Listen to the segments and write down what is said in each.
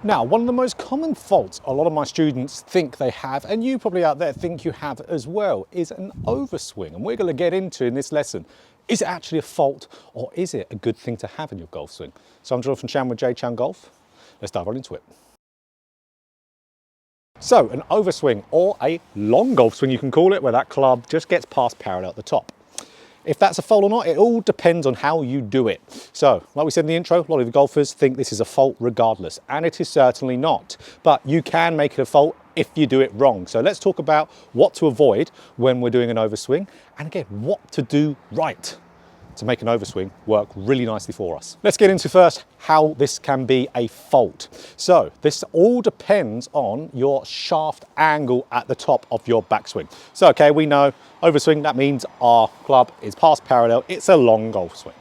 Now, one of the most common faults a lot of my students think they have, and you probably out there think you have as well, is an overswing. And we're going to get into in this lesson, is it actually a fault or is it a good thing to have in your golf swing? So I'm Jonathan Chan with JChownGolf. Let's dive right into it. So an overswing, or a long golf swing you can call it, where that club just gets past parallel at the top. If that's a fault or not, it all depends on how you do it. So, like we said in the intro, a lot of the golfers think this is a fault regardless, and it is certainly not. But you can make it a fault if you do it wrong. So let's talk about what to avoid when we're doing an overswing, and again, what to do right to make an overswing work really nicely for us. Let's get into first how this can be a fault. So this all depends on your shaft angle at the top of your backswing. So okay, we know overswing, that means our club is past parallel, it's a long golf swing.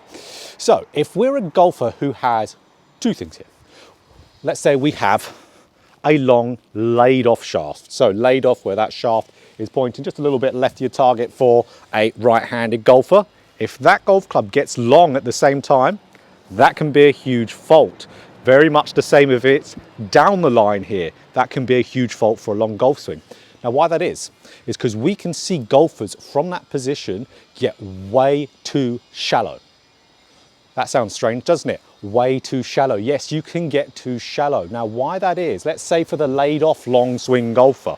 So if we're a golfer who has two things here, let's say we have a long laid off shaft. So laid off where that shaft is pointing just a little bit left of your target for a right-handed golfer. If that golf club gets long at the same time, that can be a huge fault. Very much the same if it's down the line here. That can be a huge fault for a long golf swing. Now why that is because we can see golfers from that position get way too shallow. That sounds strange, doesn't it? Way too shallow. Yes, you can get too shallow. Now why that is, let's say for the laid off long swing golfer,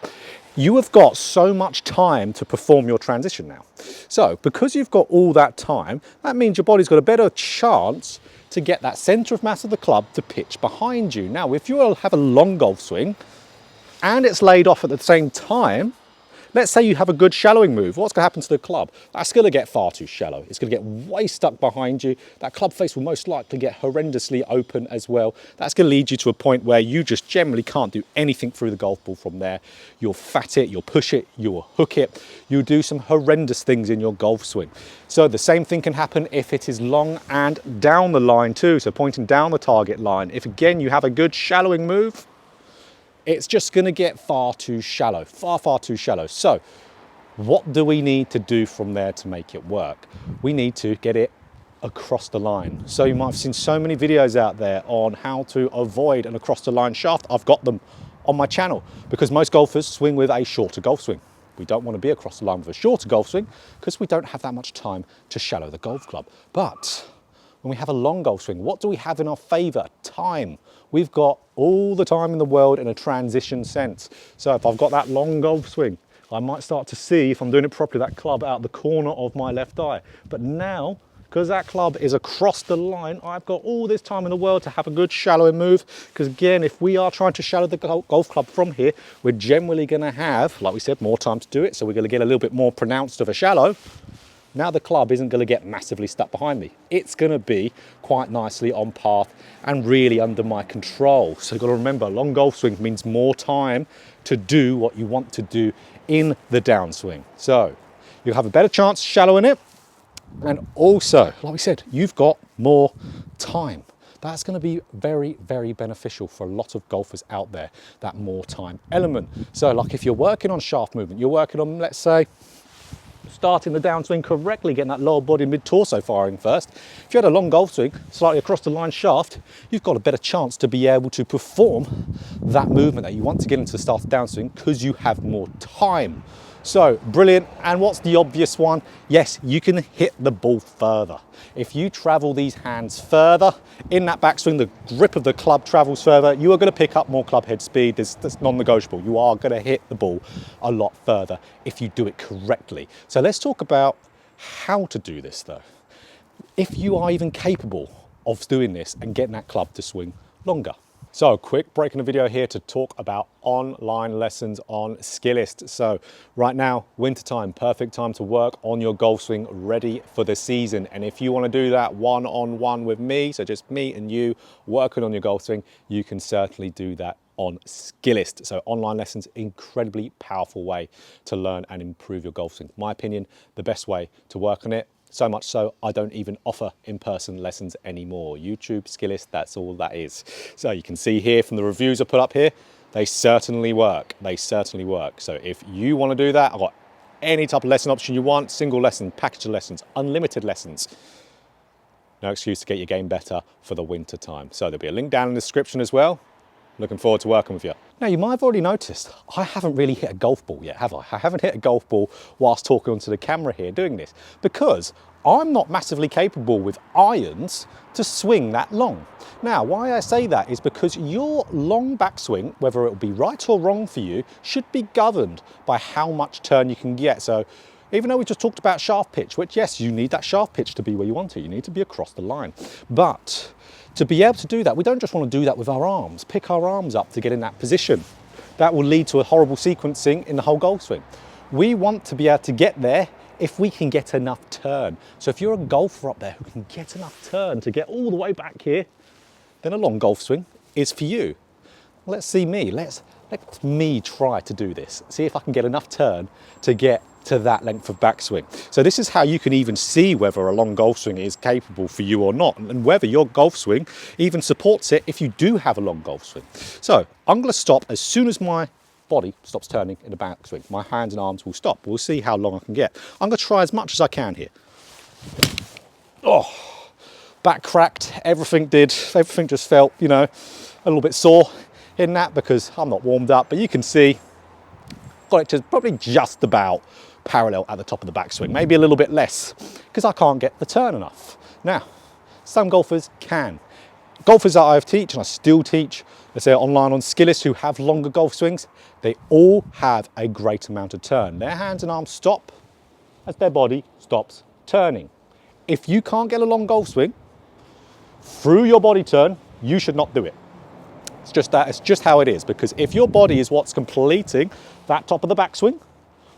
you have got so much time to perform your transition now. So because you've got all that time, that means your body's got a better chance to get that center of mass of the club to pitch behind you. Now, if you have a long golf swing and it's laid off at the same time, let's say you have a good shallowing move. What's going to happen to the club? That's going to get far too shallow. It's going to get way stuck behind you. That club face will most likely get horrendously open as well. That's going to lead you to a point where you just generally can't do anything through the golf ball from there. You'll fat it, you'll push it, you'll hook it. You'll do some horrendous things in your golf swing. So the same thing can happen if it is long and down the line too. So pointing down the target line. If again you have a good shallowing move, it's just going to get far too shallow, far too shallow. So what do we need to do from there to make it work? We need to get it across the line. So you might have seen so many videos out there on how to avoid an across the line shaft. I've got them on my channel because most golfers swing with a shorter golf swing. We don't want to be across the line with a shorter golf swing because we don't have that much time to shallow the golf club. But when we have a long golf swing, what do we have in our favor? Time. We've got all the time in the world in a transition sense. So if I've got that long golf swing, I might start to see, if I'm doing it properly, that club out the corner of my left eye. But now, because that club is across the line, I've got all this time in the world to have a good shallowing move. Because again, if we are trying to shallow the golf club from here, we're generally going to have, like we said, more time to do it. So we're going to get a little bit more pronounced of a shallow. Now the club isn't going to get massively stuck behind me. It's going to be quite nicely on path and really under my control. So you've got to remember, long golf swing means more time to do what you want to do in the downswing. So you'll have a better chance shallowing it. And also, like we said, you've got more time. That's going to be very, very beneficial for a lot of golfers out there, that more time element. So like if you're working on shaft movement, you're working on, let's say, starting the downswing correctly, getting that lower body mid-torso firing first. If you had a long golf swing, slightly across the line shaft, you've got a better chance to be able to perform that movement that you want to get into the start of downswing because you have more time. So brilliant. And what's the obvious one? Yes, you can hit the ball further. If you travel these hands further in that backswing, the grip of the club travels further, you are going to pick up more club head speed. That's non-negotiable. You are going to hit the ball a lot further if you do it correctly. So let's talk about how to do this though. If you are even capable of doing this and getting that club to swing longer. So quick break in the video here to talk about online lessons on SKILLEST. So right now, winter time, perfect time to work on your golf swing ready for the season. And if you want to do that one-on-one with me, so just me and you working on your golf swing, you can certainly do that on SKILLEST. So online lessons, incredibly powerful way to learn and improve your golf swing. In my opinion, the best way to work on it. So much so, I don't even offer in-person lessons anymore. YouTube, SKILLEST, that's all that is. So you can see here from the reviews I put up here, they certainly work. They certainly work. So if you want to do that, I've got any type of lesson option you want, single lesson, package of lessons, unlimited lessons. No excuse to get your game better for the winter time. So there'll be a link down in the description as well. Looking forward to working with you. Now, you might have already noticed, I haven't really hit a golf ball yet, have I? I haven't hit a golf ball whilst talking onto the camera here doing this, because I'm not massively capable with irons to swing that long. Now, why I say that is because your long backswing, whether it'll be right or wrong for you, should be governed by how much turn you can get. So even though we just talked about shaft pitch, which yes, you need that shaft pitch to be where you want to, you need to be across the line. But to be able to do that, we don't just want to do that with our arms, pick our arms up to get in that position. That will lead to a horrible sequencing in the whole golf swing. We want to be able to get there if we can get enough turn. So if you're a golfer up there who can get enough turn to get all the way back here, then a long golf swing is for you. Let's see me, let me try to do this. See if I can get enough turn to get to that length of backswing. So this is how you can even see whether a long golf swing is capable for you or not, and whether your golf swing even supports it if you do have a long golf swing. So I'm gonna stop as soon as my body stops turning in the backswing. My hands and arms will stop. We'll see how long I can get. I'm gonna try as much as I can here. Oh, back cracked, everything just felt, you know, a little bit sore in that because I'm not warmed up, but you can see, got it to probably just about parallel at the top of the backswing, maybe a little bit less, because I can't get the turn enough. Now, some golfers can. Golfers that I've teach, and I still teach, let's say online on SKILLEST, who have longer golf swings, they all have a great amount of turn. Their hands and arms stop as their body stops turning. If you can't get a long golf swing through your body turn, you should not do it. It's just that, it's just how it is, because if your body is what's completing that top of the backswing,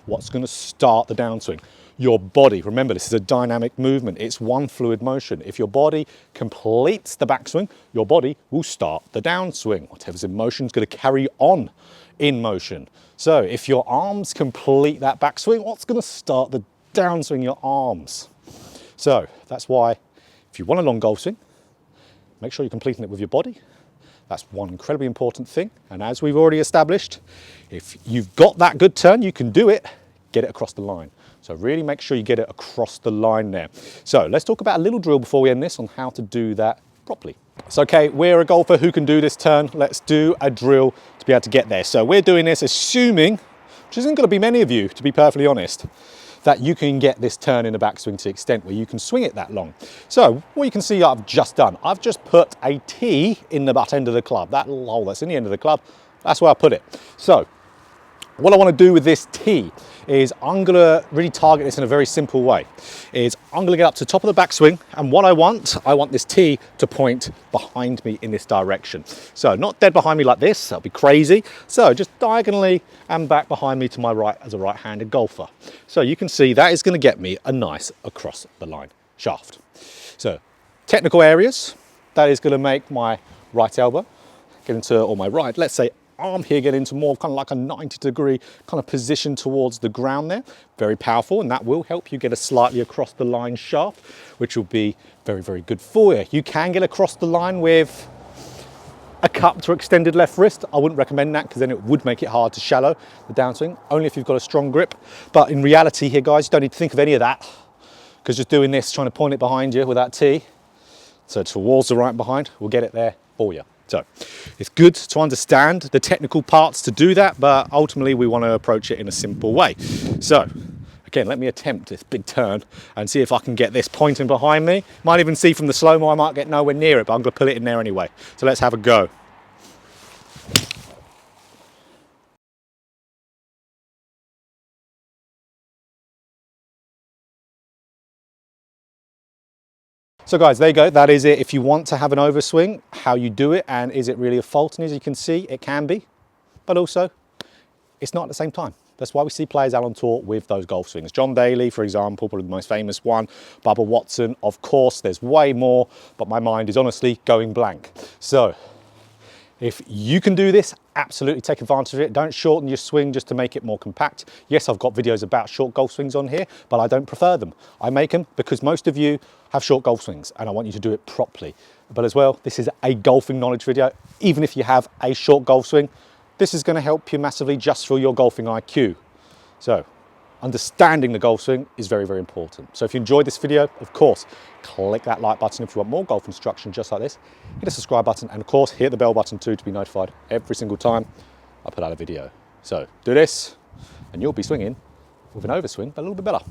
what's going to start the downswing? Your body. Remember, this is a dynamic movement. It's one fluid motion. If your body completes the backswing, your body will start the downswing. Whatever's in motion is going to carry on in motion. So if your arms complete that backswing, what's going to start the downswing? Your arms. So that's why if you want a long golf swing, make sure you're completing it with your body. That's one incredibly important thing. And as we've already established, if you've got that good turn, you can do it, get it across the line. So really make sure you get it across the line there. So let's talk about a little drill before we end this on how to do that properly. So, okay, we're a golfer who can do this turn. Let's do a drill to be able to get there. So we're doing this assuming, which isn't going to be many of you, to be perfectly honest, that you can get this turn in the backswing to the extent where you can swing it that long. So what you can see I've just done, I've just put a tee in the butt end of the club. That little hole that's in the end of the club, that's where I put it. So what I want to do with this tee is I'm going to really target this in a very simple way. Is I'm going to get up to the top of the backswing, and what I want this tee to point behind me in this direction. So not dead behind me like this, that'll be crazy. So just diagonally and back behind me to my right as a right-handed golfer. So you can see that is going to get me a nice across the line shaft. So technical areas, that is going to make my right elbow get into, or my right, let's say arm here, get into more kind of like a 90-degree kind of position towards the ground there. Very powerful, and that will help you get a slightly across the line shaft, which will be very, very good for you. You can get across the line with a cupped or extended left wrist. I wouldn't recommend that because then it would make it hard to shallow the downswing, only if you've got a strong grip. But in reality here, guys, you don't need to think of any of that, because just doing this, trying to point it behind you with that tee, so towards the right behind, will get it there for you. So it's good to understand the technical parts to do that, but ultimately we want to approach it in a simple way. So again, let me attempt this big turn and see if I can get this pointing behind me. Might even see from the slow-mo I might get nowhere near it, but I'm going to pull it in there anyway. So let's have a go. So guys, there you go. That is it. If you want to have an overswing, how you do it, and is it really a fault? And as you can see, it can be, but also it's not at the same time. That's why we see players out on tour with those golf swings. John Daly, for example, probably the most famous one. Bubba Watson, of course, there's way more, but my mind is honestly going blank. So if you can do this, absolutely take advantage of it. Don't shorten your swing just to make it more compact. Yes, I've got videos about short golf swings on here, but I don't prefer them. I make them because most of you have short golf swings and I want you to do it properly. But as well, this is a golfing knowledge video. Even if you have a short golf swing, this is going to help you massively just for your golfing IQ. So understanding the golf swing is very, very important. So if you enjoyed this video, of course, click that like button if you want more golf instruction just like this. Hit the subscribe button, and of course, hit the bell button too to be notified every single time I put out a video. So do this, and you'll be swinging with an overswing, but a little bit better.